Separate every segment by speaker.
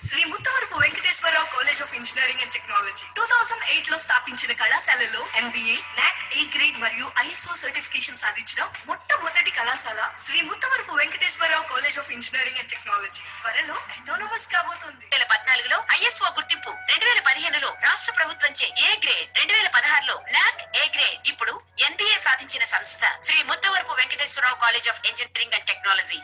Speaker 1: Shri Muttavarapu Venkateswararao college of engineering and technology 2008 లో స్థాపించిన కళాశాలలో MBA, NAC A గ్రేడ్ మరియు ISO సర్టిఫికేషన్ సాధించిన మొట్టమొదటి కళాశాల Shri Muttavarapu Venkateswararao college of engineering and technology త్వరలో అటానమస్ కాబోతోంది. 2014లో ISO గుర్తింపు, 2015లో రాష్ట్ర ప్రభుత్వంచే A గ్రేడ్, 2016లో NAC A గ్రేడ్, ఇప్పుడు NBA సాధించిన సంస్థ Shri Muttavarapu Venkateswararao college of engineering and technology.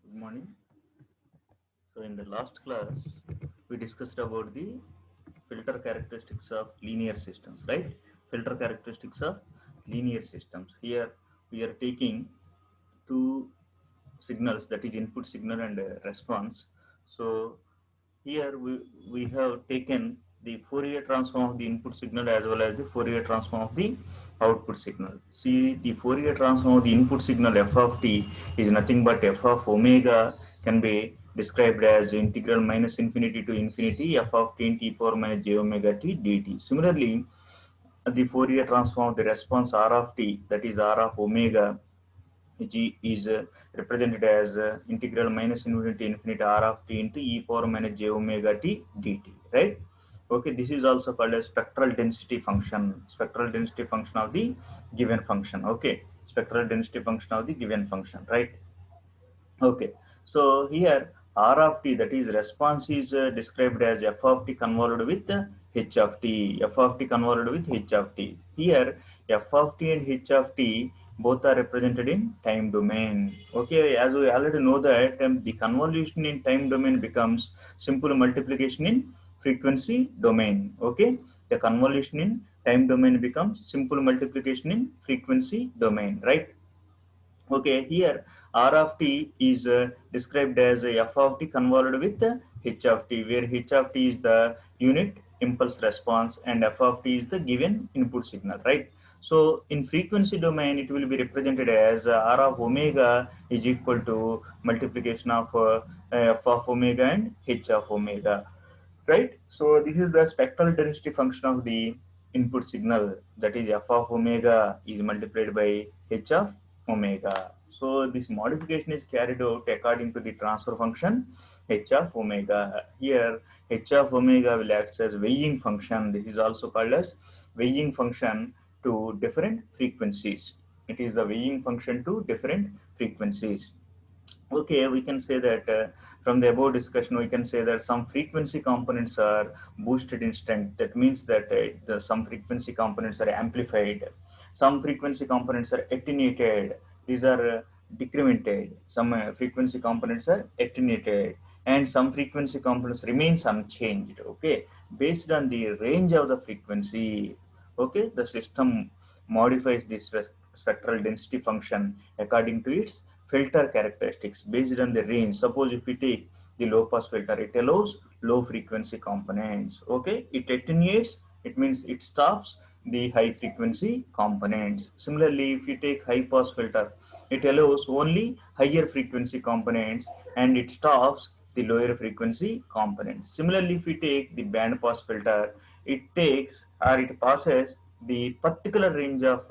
Speaker 2: Good morning. So in the last class we discussed about the filter characteristics of linear systems, right? Filter characteristics of linear systems. Here we are taking two signals, that is input signal and response. So here we have taken the Fourier transform of the input signal as well as the Fourier transform of the output signal. See, the Fourier transform of the input signal f of t is nothing but f of omega, can be described as integral minus infinity to infinity f of t in t power minus j omega t dt. Similarly, the Fourier transform of the response r of t, that is r of omega, which is represented as integral minus infinity to infinity r of t into e power minus j omega t dt, right? Okay, this is also called a spectral density function, spectral density function of the given function. Okay, spectral density function of the given function, right? Okay, so here r of t, that is response, is described as f of t convolved with h of t, f of t convolved with h of t. Here f of t and h of t both are represented in time domain. Okay, as we already know that the convolution in time domain becomes simple multiplication in frequency domain. Okay, the convolution in time domain becomes simple multiplication in frequency domain, right? Okay, here r of t is described as f of t convolved with h of t, where h of t is the unit impulse response and f of t is the given input signal, right? So in frequency domain it will be represented as r of omega is equal to multiplication of f of omega and h of omega, right? So this is the spectral density function of the input signal, that is f of omega is multiplied by h of omega. So this modification is carried out according to the transfer function h of omega. Here h of omega will act as weighing function. This is also called as weighing function to different frequencies. It is the weighing function to different frequencies. Okay, we can say that from the above discussion we can say that some frequency components are boosted in strength. That means that some frequency components are amplified, some frequency components are attenuated, these are decremented, some frequency components are attenuated, and some frequency components remains unchanged. Okay, based on the range of the frequency, okay, the system modifies this spectral density function according to its filter characteristics based on the range. Suppose if we take the low pass filter, it allows low frequency components. Okay, it attenuates, it means it stops the high frequency components. Similarly, if you take high pass filter, it allows only higher frequency components and it stops the lower frequency components. Similarly, if we take the band pass filter, it takes or it passes the particular range of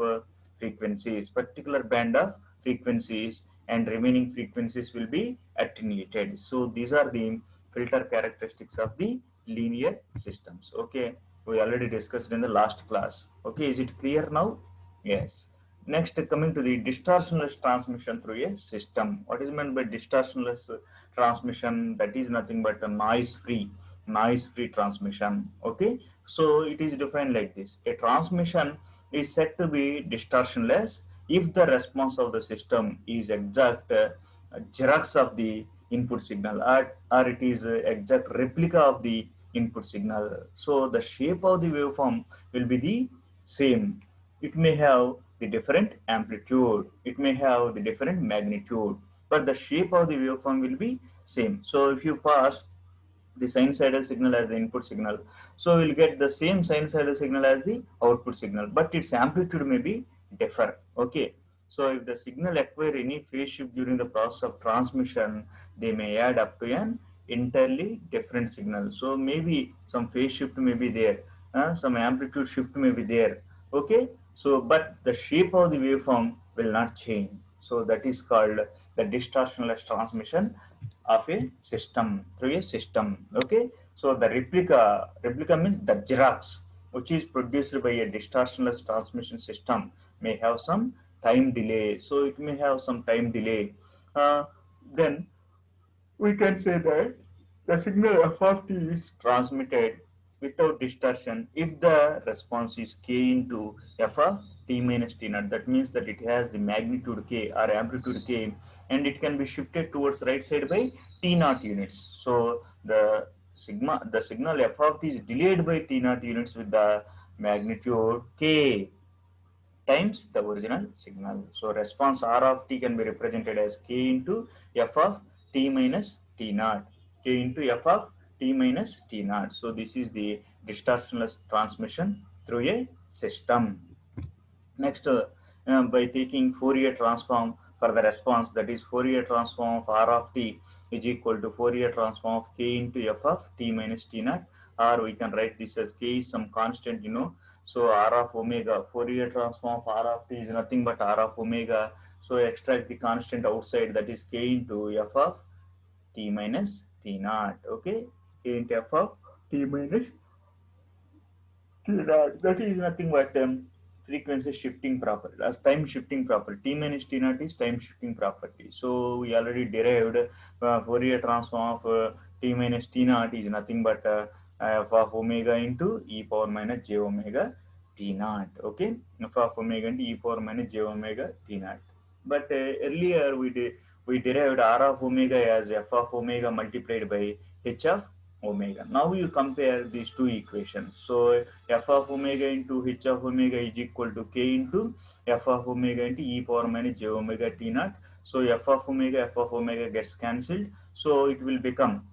Speaker 2: frequencies, particular band of frequencies, and remaining frequencies will be attenuated. So these are the filter characteristics of the linear systems. Okay, we already discussed in the last class. Okay, is it clear now? Yes. Next, coming to the distortionless transmission through a system. What is meant by distortionless transmission? That is nothing but a noise-free transmission. Okay, so it is defined like this: a transmission is said to be distortionless if the response of the system is exact xerox of the input signal, or it is exact replica of the input signal. So the shape of the waveform will be the same. It may have the different amplitude, it may have the different magnitude, but the shape of the waveform will be same. So if you pass the sinusoidal signal as the input signal. So we'll get the same sinusoidal signal as the output signal, but its amplitude may be differ. Okay. So if the signal acquire any phase shift during the process of transmission, they may add up to an entirely different signal. So maybe some phase shift may be there, some amplitude shift may be there. Okay. So but the shape of the waveform will not change. So that is called the distortionless transmission of a system through a system. Okay, so the replica means the Xerox, which is produced by a distortionless transmission system, may have some time delay. So it may have some time delay. Then we can say that the signal f of t is transmitted without distortion if the response is k into f of t minus t naught. That means that it has the magnitude k or amplitude k, and it can be shifted towards right side by t naught units. So the signal f of t is delayed by t naught units with the magnitude k times the original signal. So response R of t can be represented as k into f of t minus t naught, k into f of t minus t naught. So this is the distortionless transmission through a system. Next, by taking Fourier transform for the response, that is Fourier transform of R of t is equal to Fourier transform of k into f of t minus t naught, or we can write this as k is some constant, So R of omega, Fourier transform of R of t is nothing but R of omega. So extract the constant outside, that is k into f of t minus t naught. Okay, k into f of t minus T naught, that is nothing but frequency shifting property, as time shifting property. T minus T naught is time shifting property. So we already derived Fourier transform of T minus T naught is nothing but f of omega into e power minus j omega T naught. Okay, f of omega into e power minus j omega T naught. But earlier we derived R of omega as f of omega multiplied by h of omega. Now you compare these two equations. So f of omega into h of omega is equal to k into f of omega into e power minus j omega t naught. So f of omega gets cancelled. So it will become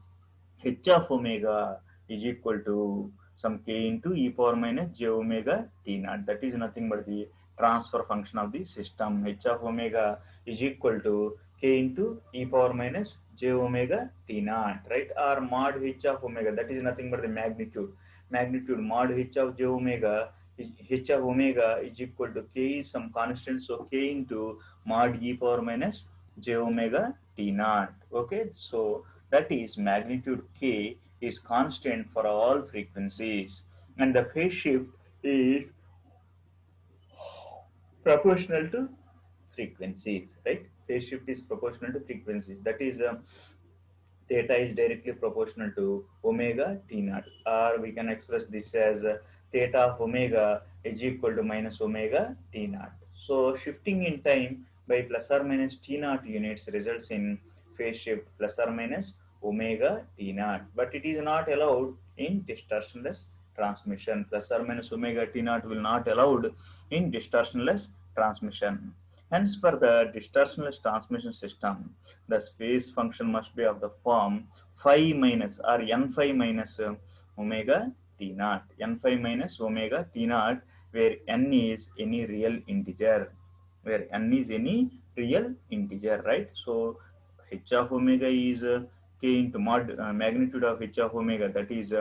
Speaker 2: h of omega is equal to some k into e power minus j omega t naught. That is nothing but the transfer function of the system. H of omega is equal to k into e power minus j omega t naught, right? Or mod h of omega, that is nothing but the magnitude. Magnitude mod h of j omega h of omega is equal to k is some constant, so k into mod e power minus j omega t naught. Okay, so that is magnitude k is constant for all frequencies, and the phase shift is proportional to frequencies, right? Phase shift is proportional to frequencies. That is, theta is directly proportional to omega t naught, or we can express this as theta of omega is equal to minus omega t naught. So shifting in time by plus or minus t naught units results in phase shift plus or minus omega t naught, but it is not allowed in distortionless transmission. Plus or minus omega t naught will not allowed in distortionless transmission. Hence, for the distortionless transmission system, the space function must be of the form phi minus or n phi minus omega t naught, n phi minus omega t naught, where n is any real integer, right? So h of omega is k into mod magnitude of h of omega, that is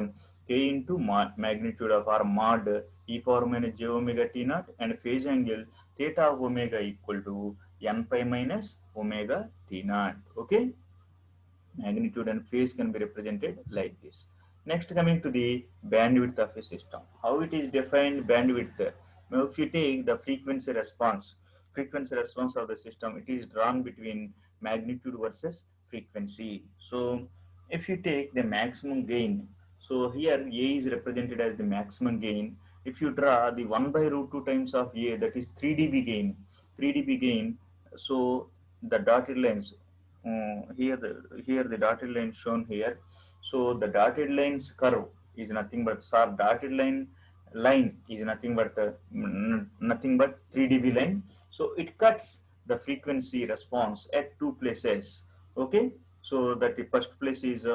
Speaker 2: k into magnitude of or mod e power minus j omega t naught, and phase angle theta of omega equal to n pi minus omega t naught. Okay, magnitude and phase can be represented like this. Next, coming to the bandwidth of a system. How it is defined bandwidth? Now, if you take the frequency response of the system, it is drawn between magnitude versus frequency. So, if you take the maximum gain, so here A is represented as the maximum gain. If you draw the 1 by root 2 times of A, that is 3 dB gain, 3 dB gain. So the dotted lines here the dotted line shown here. So the dotted lines curve is nothing but dotted line is nothing but nothing but 3 dB line. So it cuts the frequency response at two places. Okay, So that the first place is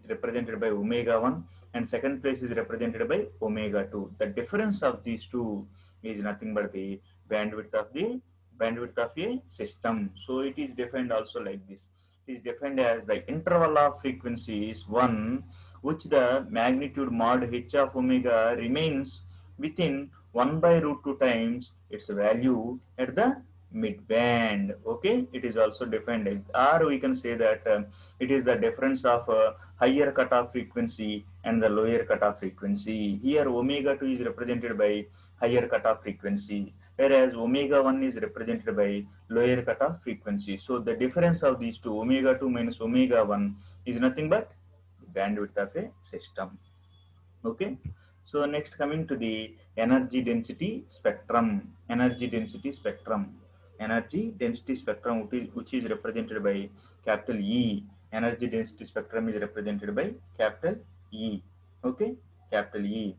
Speaker 2: represented by omega 1 and second place is represented by omega 2. The difference of these two is nothing but the bandwidth of the bandwidth of a system. So it is defined also like this. It is defined as the interval of frequency is 1 which the magnitude mod h of omega remains within 1 by root 2 times its value at the mid band. Okay, it is also defined or we can say that it is the difference of higher cutoff frequency and the lower cutoff frequency. Here omega 2 is represented by higher cutoff frequency, whereas omega 1 is represented by lower cutoff frequency. So the difference of these two, omega 2 minus omega 1, is nothing but the bandwidth of a system. Okay, so next coming to the energy density spectrum. Energy density spectrum. Energy density spectrum, which is represented by capital E. Energy density spectrum is represented by capital E. Okay, capital E.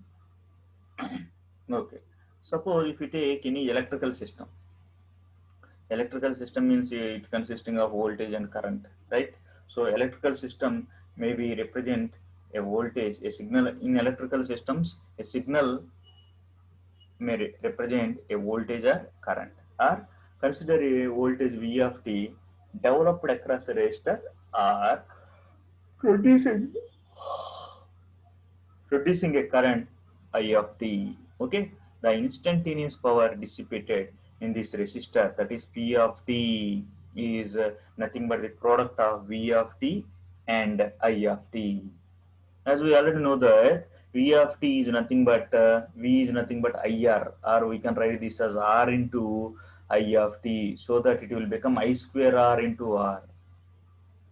Speaker 2: Okay, suppose if you take any electrical system. Electrical system means it consisting of voltage and current, right? So electrical system may be represent a voltage, a signal. In electrical systems, a signal may represent a voltage or current, or consider a voltage V of t developed across a resistor or producing producing a current I of t. Okay, the instantaneous power dissipated in this resistor, that is P of t, is nothing but the product of V of t and I of t. As we already know that V of t is nothing but V is nothing but IR, or we can write this as R into I of t, so that it will become I square R into R,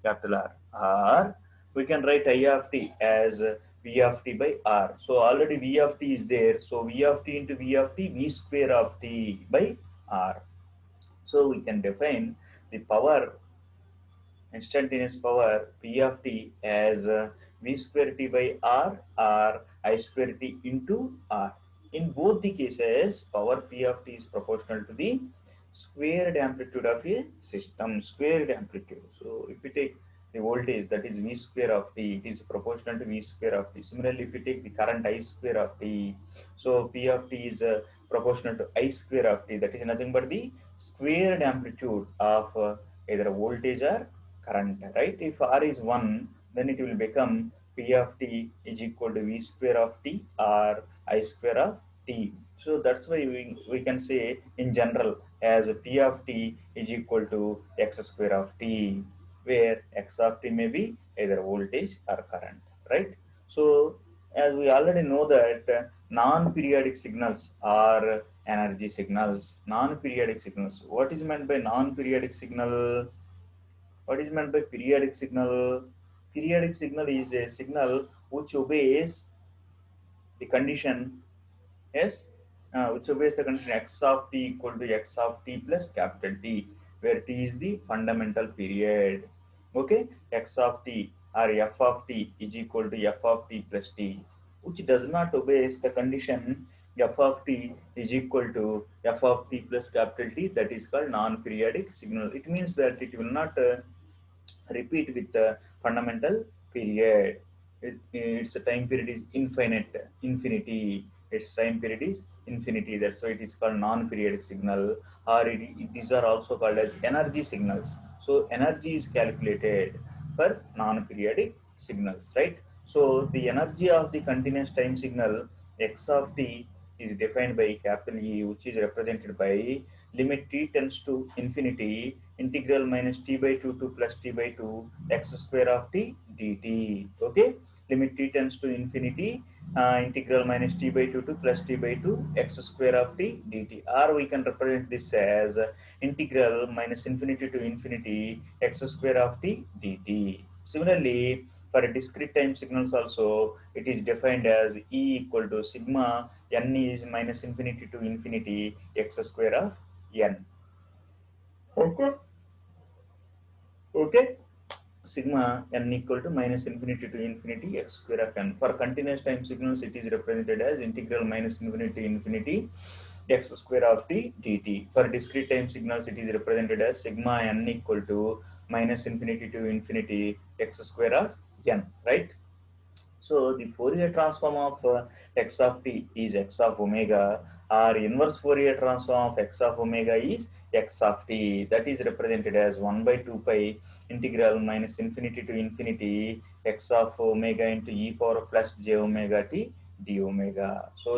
Speaker 2: capital R. Or we can write I of t as V of t by R. So already V of t is there. So V of t into V of t, V square of t by R. So we can define the power, instantaneous power P of t as V square t by R or I square t into R. In both the cases, power P of t is proportional to the squared amplitude of a system, squared amplitude. So if we take the voltage, that is V square of t, it is proportional to V square of t. Similarly, if we take the current I square of t, so P of t is proportional to I square of t, that is nothing but the squared amplitude of either voltage or current, right? If R is 1, then it will become P of t is equal to V square of t or I square of t. So that's why we can say in general as P of t is equal to x square of t, where x of t may be either voltage or current, right? So as we already know that non-periodic signals are energy signals. Non-periodic signals. What is meant by non-periodic signal? What is meant by periodic signal? Periodic signal is a signal which obeys the condition, yes, which obeys the condition x of t equal to x of t plus capital T, where t is the fundamental period. Okay, x of t or f of t is equal to f of t plus t, which does not obeys the condition f of t is equal to f of t plus capital T, that is called non-periodic signal. It means that it will not repeat with the fundamental period. Its time period is infinity. Its time period is infinity. That's why it is called non-periodic signal. Or these are also called as energy signals. So energy is calculated for non-periodic signals, right? So the energy of the continuous time signal x of t is defined by capital E, which is represented by limit t tends to infinity integral minus t by 2 to plus t by 2 x square of t dt. Okay, limit t tends to infinity integral minus t by 2 to plus t by 2 x square of t dt, or we can represent this as integral minus infinity to infinity x square of t dt. Similarly, for discrete time signals also, it is defined as E equal to sigma n is minus infinity to infinity x square of n. Okay. Okay. Sigma n equal to minus infinity to infinity x square of n. For continuous time signals, it is represented as integral minus infinity to infinity x square of t dt. For discrete time signals, it is represented as sigma n equal to minus infinity to infinity x square of n, right? So the Fourier transform of x of t is x of omega, or inverse Fourier transform of x of omega is x of t. That is represented as 1 by 2 pi integral minus infinity to infinity x of omega into e power plus j omega t d omega. So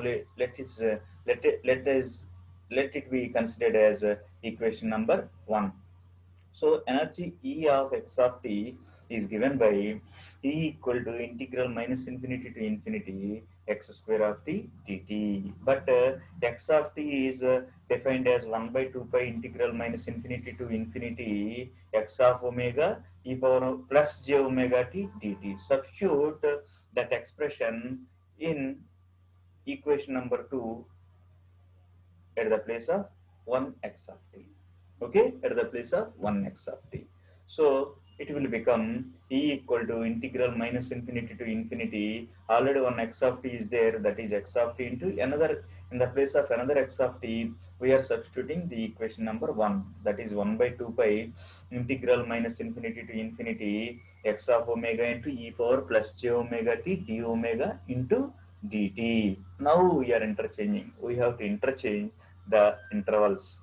Speaker 2: let it be considered as equation number 1. So energy E of x of t is given by t equal to integral minus infinity to infinity x square of t dt. But x of t is defined as 1 by 2 pi integral minus infinity to infinity x of omega e power of plus j omega t dt. Substitute that expression in equation number 2 at the place of 1x of t. Okay, at the place of 1x of t. So it will become e equal to integral minus infinity to infinity. Already one x of t is there, that is x of t into another, in the place of another x of t, we are substituting the equation number 1, that is 1 by 2 pi integral minus infinity to infinity x of omega into e power plus j omega t d omega into dt. Now we are interchanging, we have to interchange the intervals.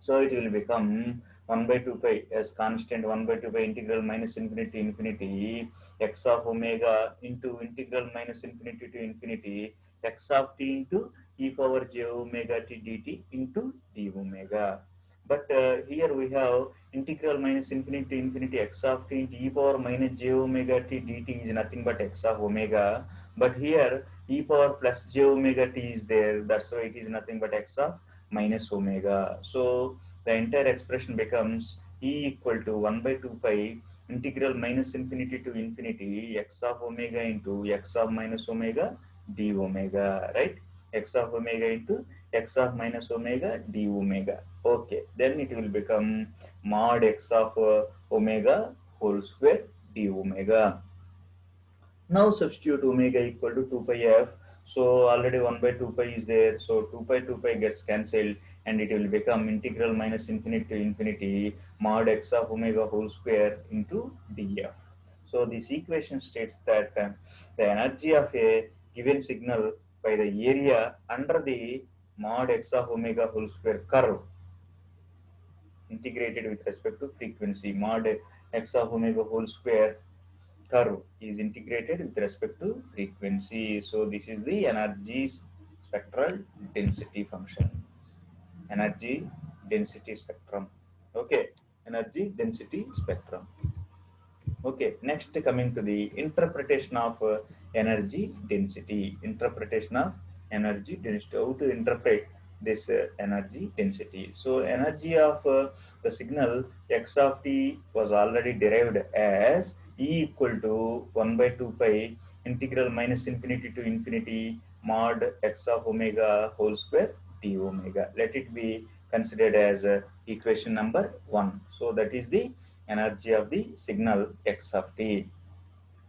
Speaker 2: So it will become 1 by 2 pi as constant 1 by 2 pi integral minus infinity to infinity x of omega into integral minus infinity to infinity x of t into e power j omega t dt into d omega. But here we have integral minus infinity to infinity x of t into e power minus j omega t dt is nothing but x of omega. But here e power plus j omega t is there, that's why it is nothing but x of minus omega. So the entire expression becomes E equal to 1 by 2 pi integral minus infinity to infinity x of omega into x of minus omega d omega, right? X of omega into x of minus omega d omega. Okay, then it will become mod x of omega whole square d omega. Now substitute omega equal to 2 pi f. So already 1 by 2 pi is there. So 2 pi gets cancelled and it will become integral minus infinity to infinity mod x of omega whole square into df. So this equation states that the energy of a given signal by the area under the mod x of omega whole square curve integrated with respect to frequency mod x of omega whole square curve is integrated with respect to frequency. So this is the energy spectral density function. Energy density spectrum. Okay, energy density spectrum. Okay, next coming to the interpretation of energy density. Interpretation of energy density. How to interpret this energy density? So energy of the signal x of t was already derived as E equal to 1 by 2 pi integral minus infinity to infinity mod x of omega whole square d omega. Let it be considered as equation number 1. So that is the energy of the signal x of t.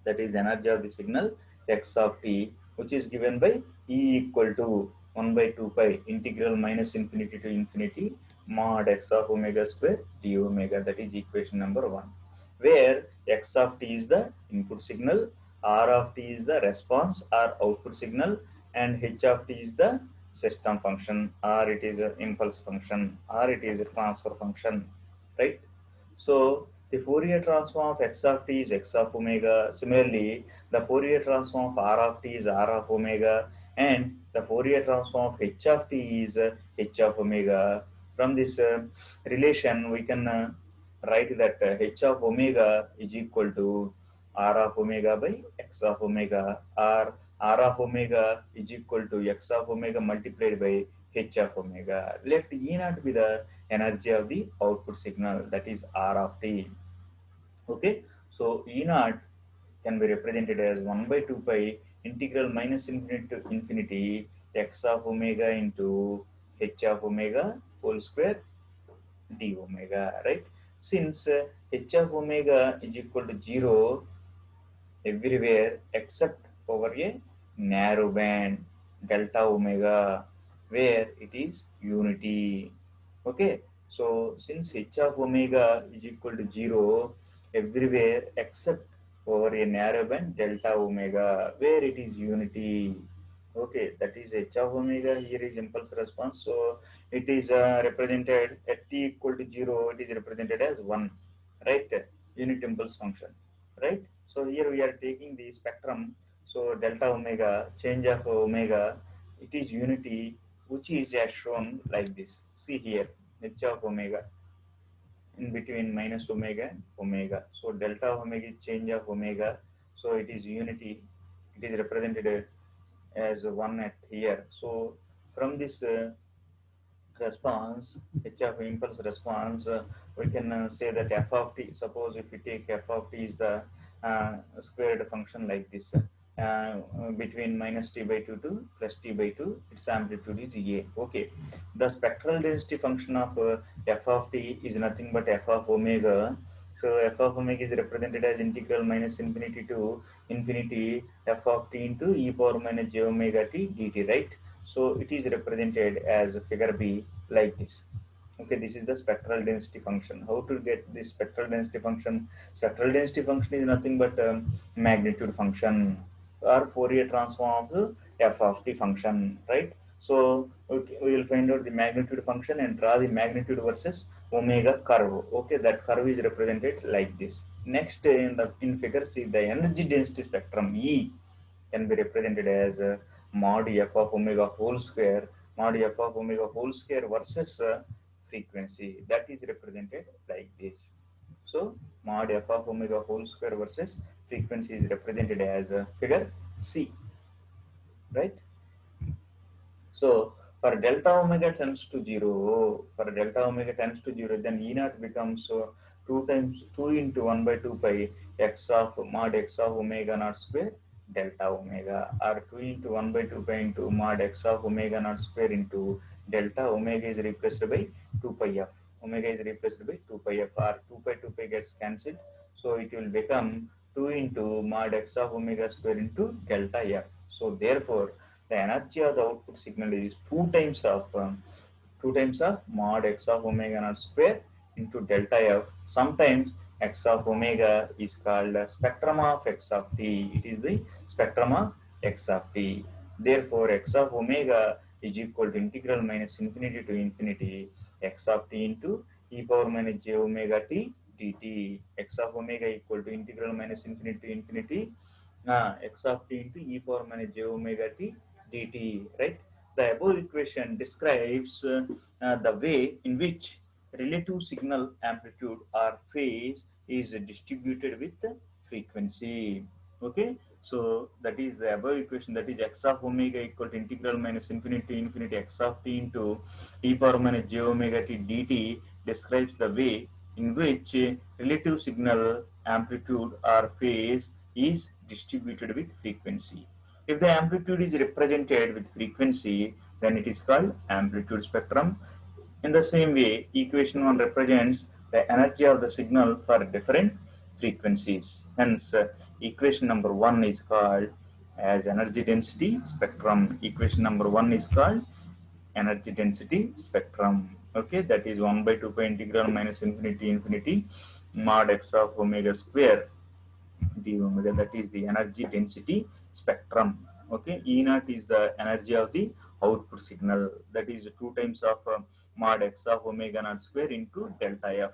Speaker 2: That is the energy of the signal x of t, which is given by E equal to 1 by 2 pi integral minus infinity to infinity mod x of omega square d omega. That is equation number 1, where x of t is the input signal, r of t is the response or output signal, and h of t is the system function, or it is an impulse function, or it is a transfer function, right? So the Fourier transform of x of t is x of omega. Similarly, the Fourier transform of r of t is r of omega, and the Fourier transform of h of t is h of omega. From this relation, we can write that h of omega is equal to r of omega by x of omega, or r of omega is equal to x of omega multiplied by h of omega. Let E naught be the energy of the output signal, that is R of t. Okay, so E naught can be represented as 1 by 2 pi integral minus infinity to infinity x of omega into h of omega whole square d omega, right? Since h of omega is equal to 0 everywhere except over a narrow band delta omega where it is unity. Okay, So since h of omega is equal to 0 everywhere except over a narrow band delta omega where it is unity. Okay, that is h of omega. Here is impulse response. So it is represented at t equal to 0. It is represented as 1, right? Unit impulse function, right? So here we are taking the spectrum. So delta omega, change of omega, it is unity, which is as shown like this. See here, h of omega in between minus omega and omega. So delta omega is change of omega. So it is unity. It is represented as 1 at here. So from this response, h of impulse response, we can say that f of t, suppose if we take f of t is the squared function like this, between minus t by 2 to plus t by 2, its amplitude is a. Okay, the spectral density function of f of t is nothing but f of omega. So f of omega is represented as integral minus infinity to infinity f of t into e power minus j omega t dt, right? So it is represented as figure B like this. Okay, this is the spectral density function. How to get this spectral density function? Spectral density function is nothing but magnitude function or Fourier transform of the f of t function, right? So okay, we will find out the magnitude function and draw the magnitude versus omega curve. Okay, that curve is represented like this. Next, in figure C, the energy density spectrum E can be represented as mod f of omega whole square, mod f of omega whole square versus frequency, that is represented like this. So mod f of omega whole square versus frequency is represented as figure C, right? So for delta omega tends to 0, for delta omega tends to 0, then E naught becomes 2 times 2 into 1 by 2 pi x of mod x of omega naught square delta omega, or 2 into 1 by 2 pi into mod x of omega naught square into delta omega is replaced by 2 pi f. Omega is replaced by 2 pi f, or 2 pi gets cancelled. So it will become 2 into mod x of omega square into delta f. So therefore, the energy of the output signal is 2 times of mod x of omega naught square into delta f. Sometimes x of omega is called a spectrum of x of t. It is the spectrum of x of t. Therefore, x of omega is equal to integral minus infinity to infinity x of t into e power minus j omega t dt. X of omega equal to integral minus infinity to infinity x of t into e power minus j omega t dt, right? The above equation describes the way in which relative signal amplitude or phase is distributed with frequency. Okay, so that is the above equation, that is x of omega equal to integral minus infinity to infinity x of t into e power minus j omega t dt describes the way in which relative signal amplitude or phase is distributed with frequency. If the amplitude is represented with frequency, then it is called amplitude spectrum. In the same way, equation 1 represents the energy of the signal for different frequencies. Hence, equation number 1 is called as energy density spectrum. Equation number 1 is called energy density spectrum. Okay, that is 1 by 2 pi integral minus infinity infinity mod x of omega square d omega, that is the energy density spectrum. Okay, E naught is the energy of the output signal, that is 2 times of mod x of omega naught square into delta f.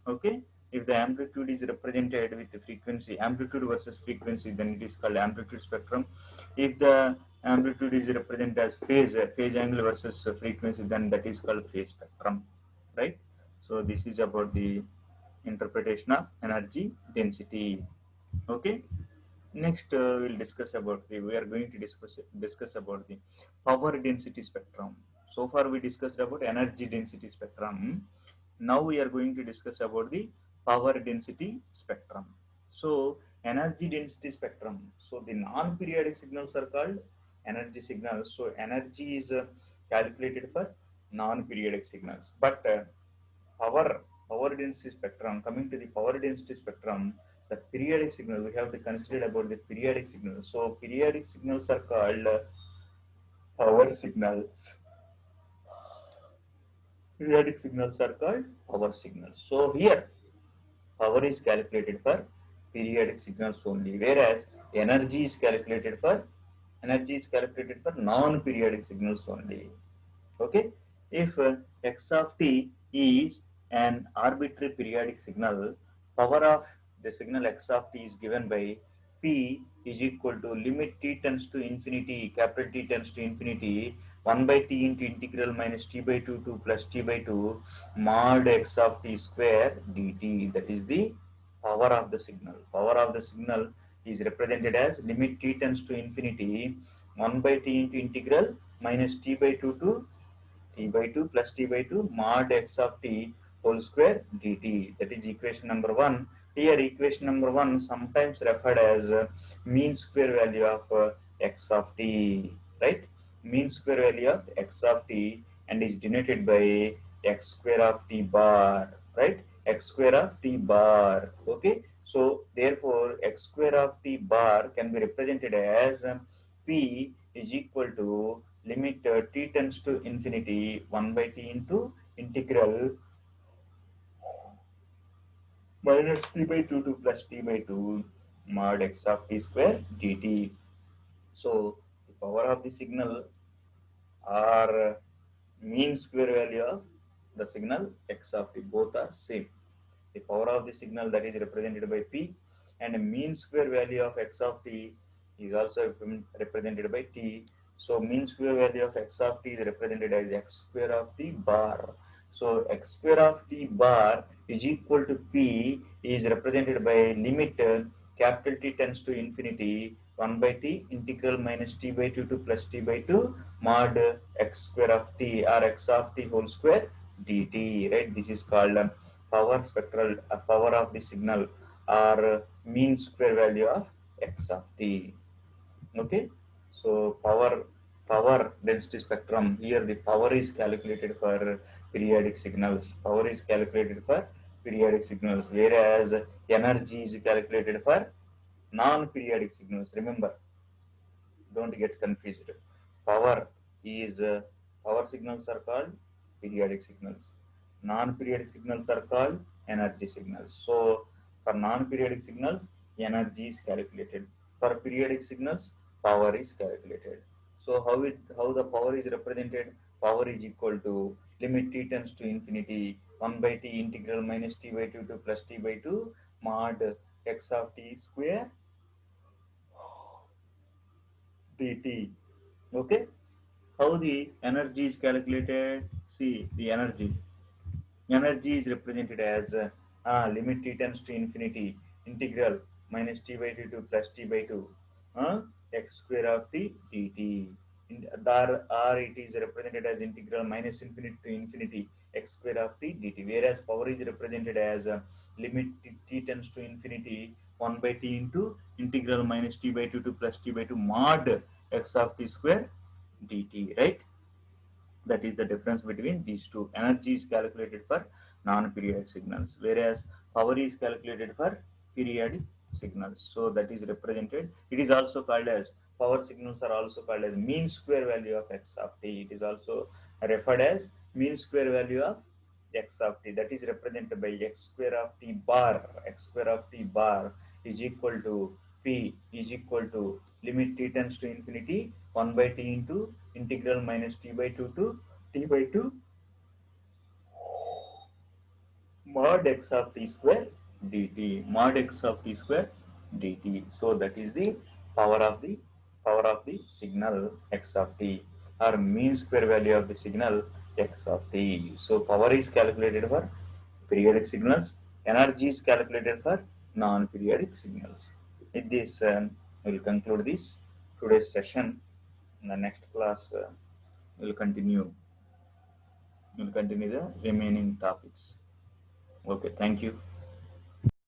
Speaker 2: Okay, if the amplitude is represented with the frequency, amplitude versus frequency, then it is called amplitude spectrum. If the amplitude is represented as phase angle versus frequency, then that is called phase spectrum, right? So this is about the interpretation of energy density. Okay, next we'll discuss about the, we are going to discuss about the power density spectrum. So far we discussed about energy density spectrum. Now we are going to discuss about the power density spectrum. So energy density spectrum, so the non-periodic signals are called energy signals. So energy is calculated for non-periodic signals, but power density spectrum, coming to the power density spectrum, the periodic signal, we have to consider about the periodic signals. So periodic signals are called power signals. Periodic signals are called power signals. So here power is calculated for periodic signals only, whereas energy is calculated for non-periodic signals only. Okay, if x of t is an arbitrary periodic signal, power of the signal x of t is given by p is equal to limit t tends to infinity, capital T tends to infinity, 1 by t into integral minus t by 2 plus t by 2 mod x of t square dt. That is the power of the signal. Power of the signal is represented as limit t tends to infinity, 1 by t into integral minus t by 2 to t by 2 plus t by 2 mod x of t whole square dt. That is equation number 1. Here equation number 1 sometimes referred as mean square value of x of t, right? Mean square value of x of t and is denoted by x square of t bar, right? X square of t bar. Okay, so therefore x square of t bar can be represented as p is equal to limit t tends to infinity 1 by t into integral minus t by 2 to plus t by 2 mod x of t square dt. So the power of the signal or mean square value of the signal x of t, both are same. The power of the signal that is represented by p and a mean square value of x of t is also represented by t. So mean square value of x of t is represented as x square of t bar. So x square of t bar is equal to p is represented by limit capital T tends to infinity 1 by t integral minus t by 2 to plus t by 2 mod x square of t or x of t whole square dt, right? This is called power spectral power of the signal or mean square value of x of t. Okay, so power density spectrum, here the power is calculated for periodic signals. Power is calculated for periodic signals, whereas energy is calculated for non-periodic signals. Remember, don't get confused. Power is power signals are called periodic signals. Non-periodic signals are called energy signals. So for non-periodic signals, energy is calculated. For periodic signals, power is calculated. So how the power is represented? Power is equal to limit t tends to infinity 1 by t integral minus t by 2 to plus t by 2 mod x of t square dt. Okay, how the energy is calculated? See, the energy is represented as limit t tends to infinity integral minus t by 2 to plus t by 2 x square of t dt. Or it is represented as integral minus infinity to infinity x square of t dt, whereas power is represented as limit t tends to infinity 1 by t into integral minus t by 2 to plus t by 2 mod x of t square dt, right? That is the difference between these two. Energy is calculated for non-periodic signals, whereas power is calculated for periodic signals. So that is represented. It is also called as power signals are also called as mean square value of x of t. It is also referred as mean square value of x of t. That is represented by x square of t bar. X square of t bar is equal to p is equal to limit t tends to infinity 1 by t into integral minus t by 2 to t by 2 mod x of t square dt, mod x of t square dt. So that is the power of the signal x of t or mean square value of the signal x of t. So power is calculated for periodic signals, energy is calculated for non-periodic signals. With this, we'll conclude this today's session. In the next class, we'll continue. We'll continue the remaining topics. Okay, thank you.